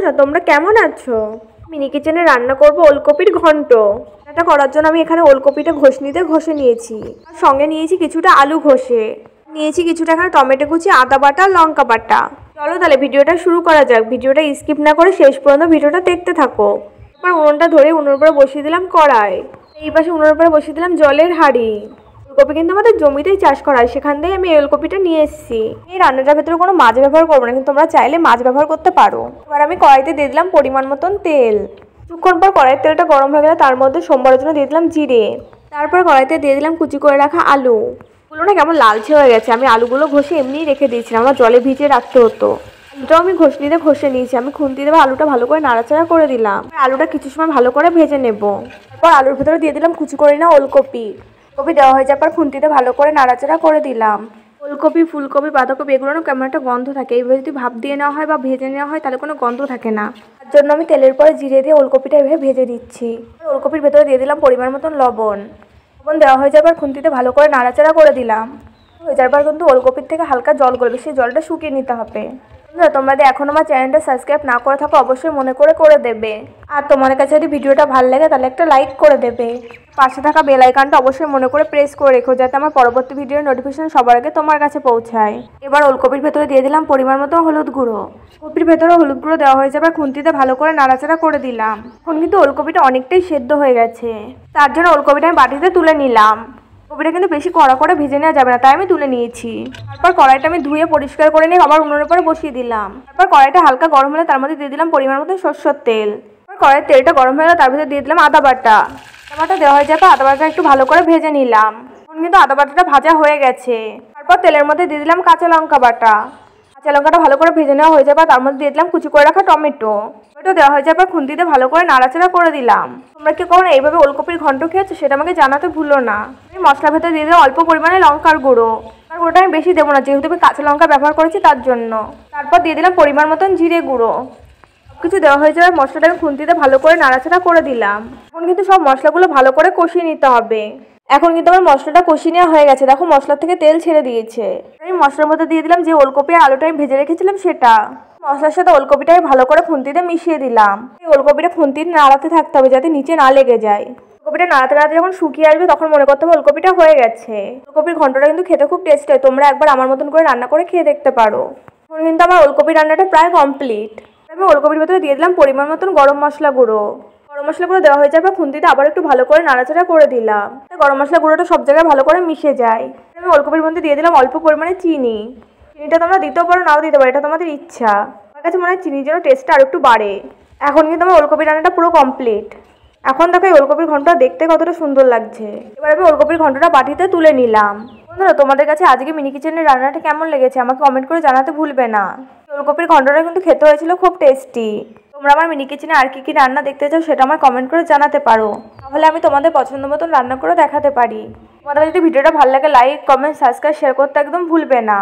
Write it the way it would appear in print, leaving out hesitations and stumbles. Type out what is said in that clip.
বন্ধুরা তোমরা কেমন আছো? মিনি কিচেনে রান্না করব ওলকপির ঘন্ট। এটা করার জন্য আমি এখানে ওলকপিটা ঘষনিতে ঘষে নিয়েছি, আর সঙ্গে নিয়েছি কিছুটা আলু ঘষে নিয়েছি, কিছুটা এখানে টমেটো কুচি, আদা বাটা, লঙ্কা বাটা। চলো তাহলে ভিডিওটা শুরু করা যাক। ভিডিওটা স্কিপ না করে শেষ পর্যন্ত ভিডিওটা দেখতে থাকো। এবার উনুনটা ধরে উনুনের উপরে বসিয়ে দিলাম কড়াই, এই পাশে উনুনের উপরে বসিয়ে দিলাম জলের হাঁড়ি। ওলকপি কিন্তু আমাদের জমিতেই চাষ করা হয়, সেখান থেকে আমি ওলকপিটা নিয়ে এসেছি। এই রান্নাটার ভেতরে কোনো মাছ ব্যবহার করবো না, কিন্তু তোমরা চাইলে মাছ ব্যবহার করতে পারো। এবার আমি কড়াইতে দিয়ে দিলাম পরিমাণ মতন তেল। কিছুক্ষণ পর কড়াইয়ের তেলটা গরম হয়ে গেলে তার মধ্যে সোমবারের জন্য দিয়ে দিলাম জিরে। তারপর কড়াইতে দিয়ে দিলাম কুচি করে রাখা আলু। আলুগুলো না কেমন লালচে হয়ে গেছে, আমি আলুগুলো ঘষে এমনিই রেখে দিয়েছিলাম, আমার জলে ভিজিয়ে রাখতে হতো। আলুটাও আমি ঘষনিতে ঘষে নিয়েছি। আমি খুন্তি দেবো, আলুটা ভালো করে নাড়াচাড়া করে দিলাম। আলুটা কিছু সময় ভালো করে ভেজে নেব। তারপর আলুর ভেতরে দিয়ে দিলাম কুচি করে না ওলকপি। কপি দেওয়া হয়ে যাওয়ার পর খুন্তিতে ভালো করে নাড়াচাড়া করে দিলাম। ওলকপি, ফুলকপি, বাঁধাকপি এগুলোর কেমন একটা গন্ধ থাকে, এইভাবে যদি ভাপ দিয়ে নেওয়া হয় বা ভেজে নেওয়া হয় তাহলে কোনো গন্ধ থাকে না। তার জন্য আমি তেলের পরে জিরে দিয়ে ওলকপিটা এভাবে ভেজে দিচ্ছি। ওলকপির ভেতরে দিয়ে দিলাম পরিমাণ মতন লবণ। লবণ দেওয়া হয়ে যাওয়ার পর খুন্তিতে ভালো করে নাড়াচাড়া করে দিলাম। হয়ে যাওয়ার পর কিন্তু ওলকপির থেকে হালকা জল গলবে, সেই জলটা শুকিয়ে নিতে হবে। তোমরা যদি এখন আমার চ্যানেলটা সাবস্ক্রাইব না করে থাকো অবশ্যই মনে করে দেবে। আর তোমার কাছে যদি ভিডিওটা ভালো লাগে তাহলে একটা লাইক করে দেবে। পাশে থাকা বেল আইকনটা অবশ্যই মনে করে প্রেস করে রেখো, যাতে আমার পরবর্তী ভিডিওর নোটিফিকেশন সবার আগে তোমার কাছে পৌঁছায়। এবার ওলকপির ভেতরে দিয়ে দিলাম পরিমাণ মতো হলুদ গুঁড়ো। কপির ভেতরে হলুদ গুঁড়ো দেওয়া হয়ে যাবে, খুন্তিতে ভালো করে নাড়াচাড়া করে দিলাম। এখন কিন্তু ওলকপিটা অনেকটাই সেদ্ধ হয়ে গেছে, তার জন্য ওলকপিটা আমি বাটিতে তুলে নিলাম। কপিটা কিন্তু বেশি কড়া করে ভেজে নেওয়া যাবে না, তাই আমি তুলে নিয়েছি। তারপর কড়াইটা আমি ধুয়ে পরিষ্কার করে নিয়ে আবার উনুনের উপরে বসিয়ে দিলাম। তারপর কড়াইটা হালকা গরম হলে তার মধ্যে দিয়ে দিলাম পরিমাণ মতো সরষের তেল। তারপর কড়াইয়ের তেলটা গরম হয়ে গেলে তার ভিতরে দিয়ে দিলাম আদা বাটা। আদা বাটা দেওয়া হয়ে যাবে, আদা বাটা একটু ভালো করে ভেজে নিলাম। এখন কিন্তু আদা বাটাটা ভাজা হয়ে গেছে। তারপর তেলের মধ্যে দিয়ে দিলাম কাঁচা লঙ্কা বাটা। কাঁচা লঙ্কাটা ভালো করে ভেজে নেওয়া হয়ে যাবে, তার মধ্যে দিয়ে দিলাম কুচি করে রাখা টমেটো। টমেটো দেওয়া হয়ে যাবে, খুন্তিতে ভালো করে নাড়াচাড়া করে দিলাম। তোমরা কি কখনো এইভাবে ওলকপির ঘন্ট খেয়েছো সেটা আমাকে জানাতে ভুলো না। আমি মশলার ভেতরে দিয়ে দিলাম অল্প পরিমাণে লঙ্কার গুঁড়ো। আর গুঁড়োটা আমি বেশি দেবো না, যেহেতু আমি কাঁচা লঙ্কা ব্যবহার করেছি তার জন্য। তারপর দিয়ে দিলাম পরিমাণ মতন জিরে গুঁড়ো। কিছু দেওয়া হয়ে যাবে, মশলাটা আমি খুন্তিতে ভালো করে নাড়াচাড়া করে দিলাম। এখন কিন্তু সব মশলাগুলো ভালো করে কষিয়ে নিতে হবে। এখন কিন্তু আমার মশলাটা কষিয়ে নেওয়া হয়ে গেছে, দেখো মশলার থেকে তেল ছেড়ে দিয়েছে। আমি মশলার মধ্যে দিয়ে দিলাম যে ওলকপি আর আলুটা আমি ভেজে রেখেছিলাম সেটা। মশলার সাথে ওলকপিটা আমি ভালো করে খুন্তিতে মিশিয়ে দিলাম। এই ওলকপিটা খুন্তিতে নাড়াতে থাকতে হবে যাতে নিচে না লেগে যায়। ওলকপিটা নাড়াতে নাড়াতে যখন শুকিয়ে আসবে তখন মনে করতে হবে ওলকপিটা হয়ে গেছে। ওলকপির ঘন্টটা কিন্তু খেতে খুব টেস্টি হয়, তোমরা একবার আমার মতন করে রান্না করে খেয়ে দেখতে পারো। এখন কিন্তু আমার ওলকপি রান্নাটা প্রায় কমপ্লিট। আমি ওলকপির ভেতরে দিয়ে দিলাম পরিমাণ মতন গরম মশলা গুঁড়ো। গরম মশলা গুঁড়ো দেওয়া হয়ে যাবে, খুন্তিতে আবার একটু ভালো করে নাড়াচাড়া করে দিলাম। গরম মশলা গুঁড়োটা সব জায়গায় ভালো করে মিশে যায়। আমি ওলকপির মধ্যে দিয়ে দিলাম অল্প পরিমাণে চিনি। চিনিটা তোমরা দিতেও পারো, নাও দিতে পারো, এটা তোমাদের ইচ্ছা। আমার কাছে মনে হয় চিনির জন্য টেস্টটা আর একটু বাড়ে। এখন কিন্তু আমার ওলকপির রান্নাটা পুরো কমপ্লিট। এখন দেখো এই ওলকপির ঘন্টটা দেখতে কতটা সুন্দর লাগছে। এবার আমি ওলকপির ঘন্টটা বাটিতে তুলে নিলাম। বন্ধুরা তোমাদের কাছে আজকে মিনি কিচেনের রান্নাটা কেমন লেগেছে আমাকে কমেন্ট করে জানাতে ভুলবে না। ওলকপির ঘন্টটা কিন্তু খেতে হয়েছিল খুব টেস্টি। তোমরা আমার মিনি কিচেনে আর কি রান্না দেখতে চাও সেটা আমার কমেন্ট করে জানাতে পারো, তাহলে আমি তোমাদের পছন্দ মতন রান্না করে দেখাতে পারি। তোমাদের যদি ভিডিওটা ভালো লাগে লাইক, কমেন্ট, সাবস্ক্রাইব, শেয়ার করতে একদম ভুলবে না।